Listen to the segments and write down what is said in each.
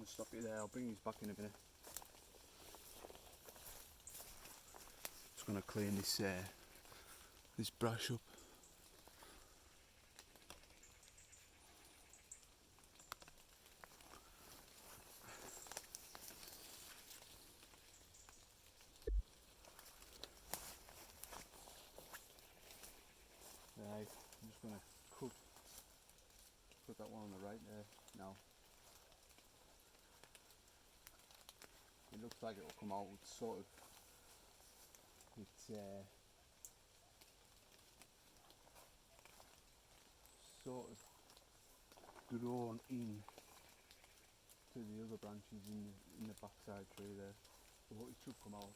to stop you there. I'll bring these back in a minute. Just going to clean this brush up. Right, I'm just going to cut that one on the right there now. It looks like it will come out. It's sort of grown in to the other branches in the backside tree there, so it should come out.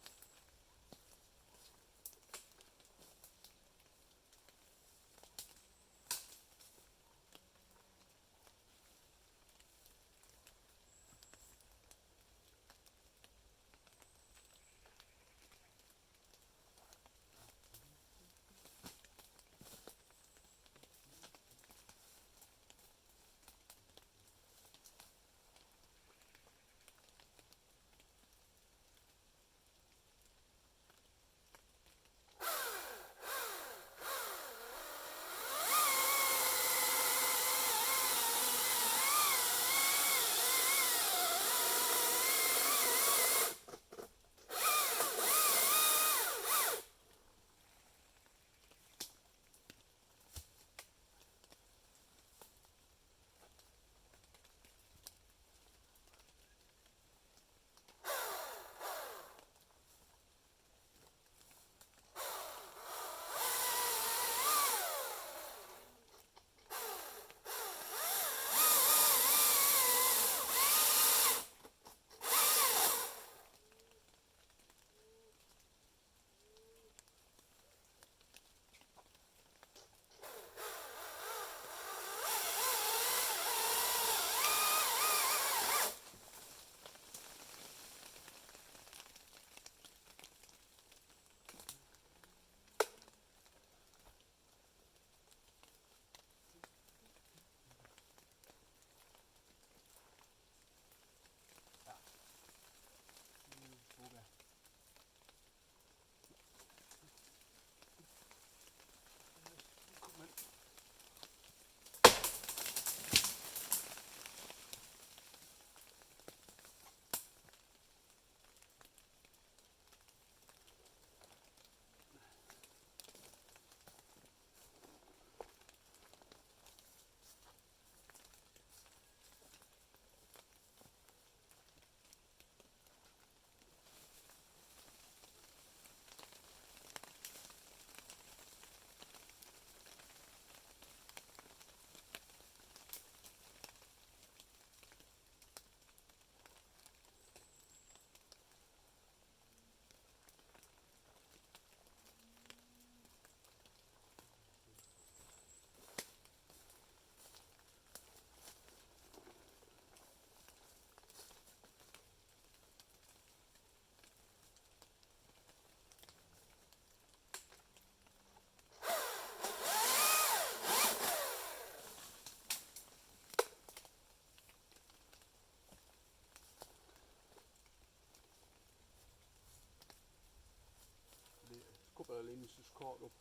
Couple of limbs just caught up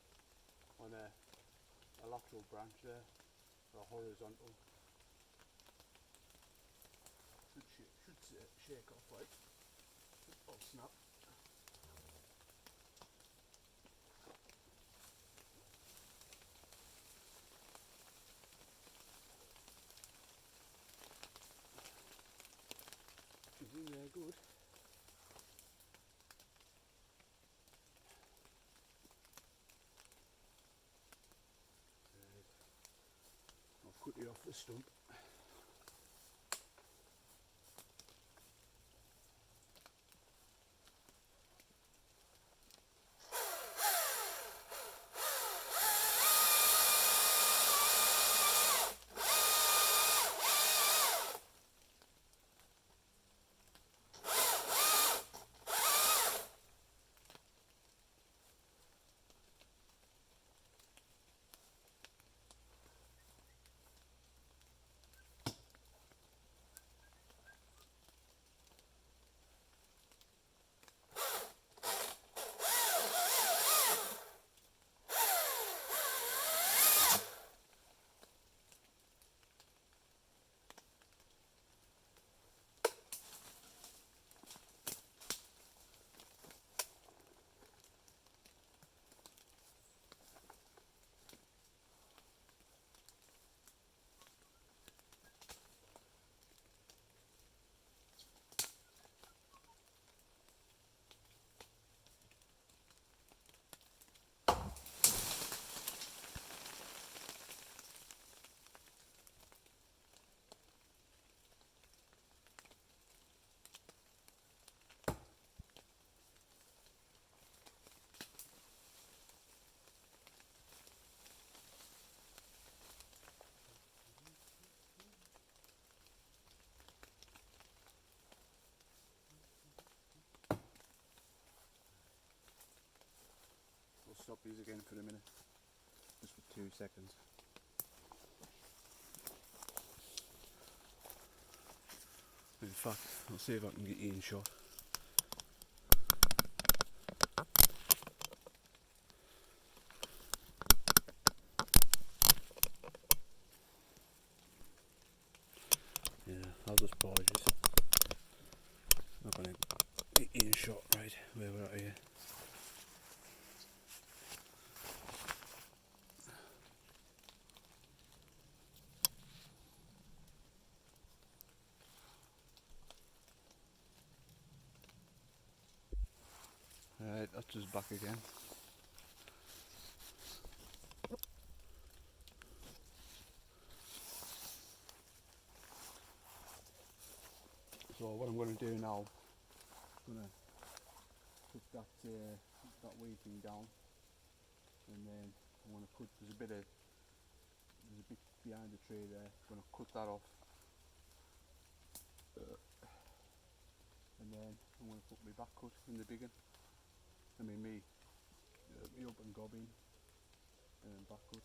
on a lateral branch there, or a horizontal. Should shake off like, or snap. She's in there good. I'll cut you off the stump. stop these again for a minute, just for 2 seconds. In fact, I'll see if I can get you in shot. Yeah, I'll just pause this. Not gonna get you in shot right where we're at here. Right, that's just back again. So what I'm going to do now, I'm going to put that weighting down, and then I'm going to cut. There's a bit behind the tray there. I'm going to cut that off, and then I'm going to put my back cut in the biggin. I mean me up and gobbing, and then back cut.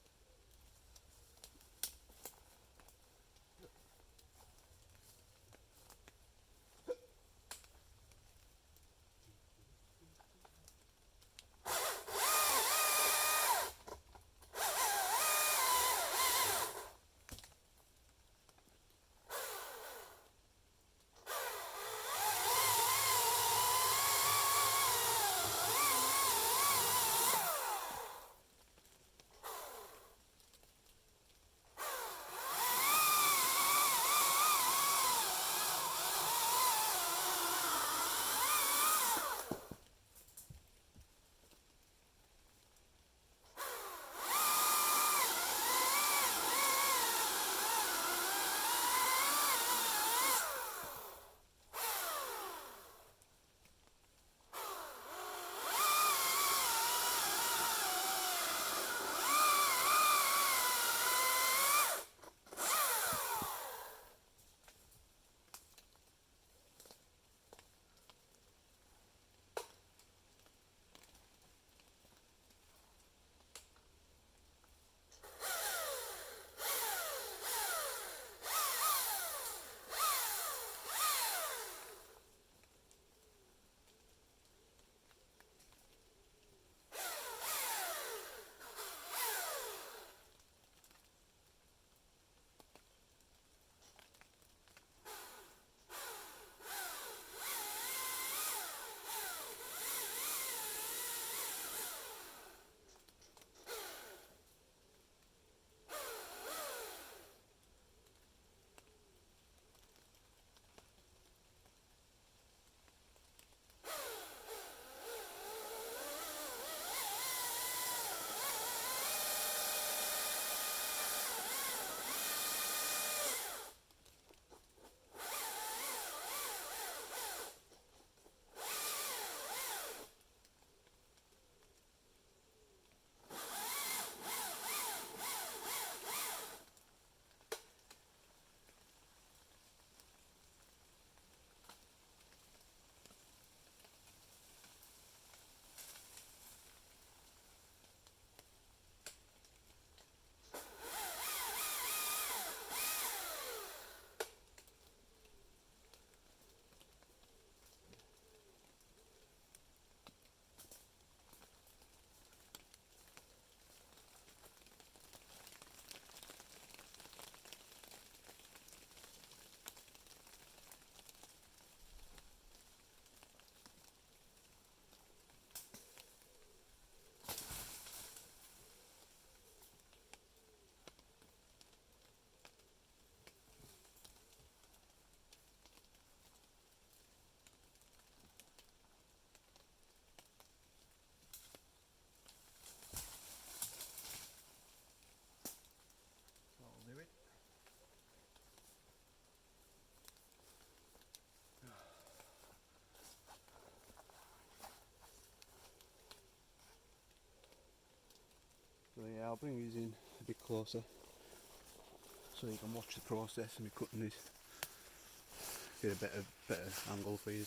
So yeah, I'll bring these in a bit closer so you can watch the process of me cutting these. Get a better angle for you.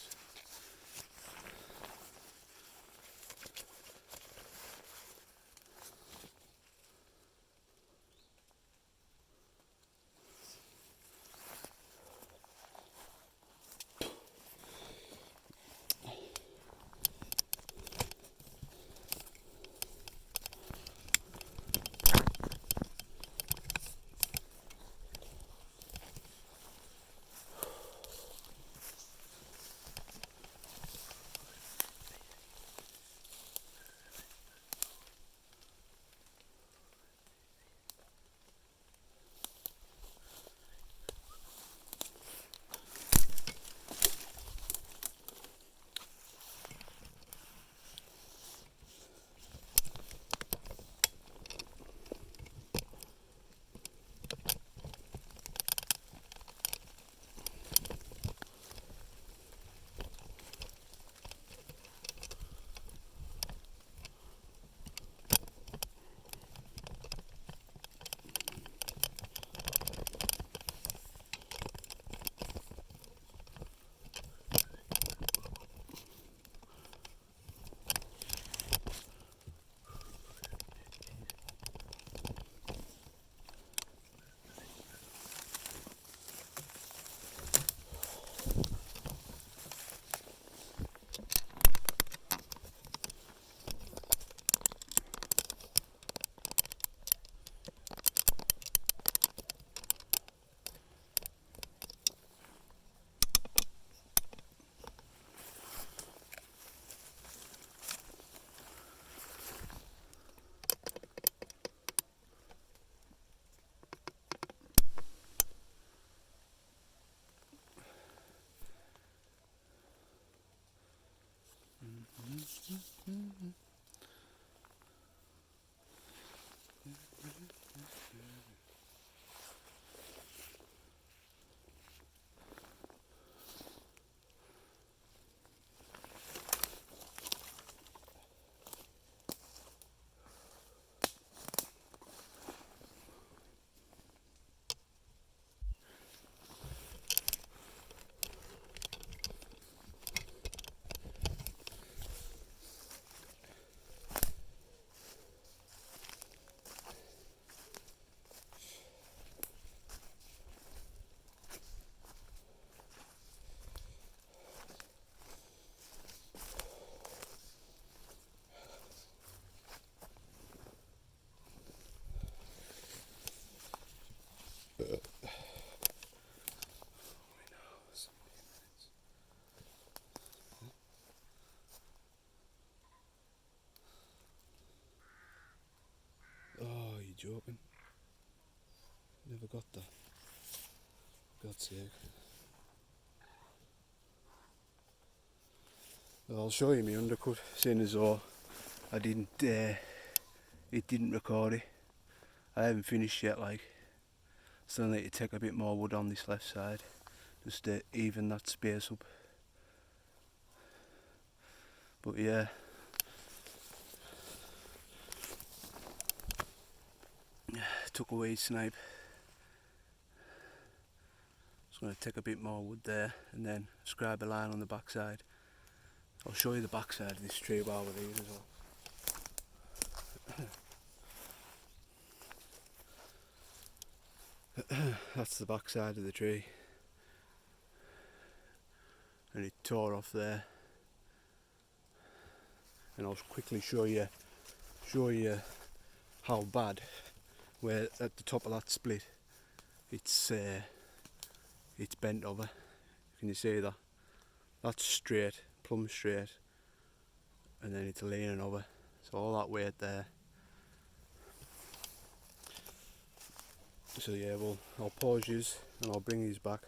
God's sake. Well, I'll show you my undercut, seeing as though I didn't, it didn't record it. I haven't finished yet, like. Still need to take a bit more wood on this left side, just to even that space up. But yeah. Took away snipe. Just going to take a bit more wood there and then scribe a line on the back side. I'll show you the back side of this tree while we're here as well. That's the back side of the tree, and it tore off there. And I'll quickly show you how bad. Where at the top of that split, it's bent over. Can you see that? That's straight, plumb straight, and then it's leaning over. So all that weight there. So yeah, I'll pause yous and I'll bring these back.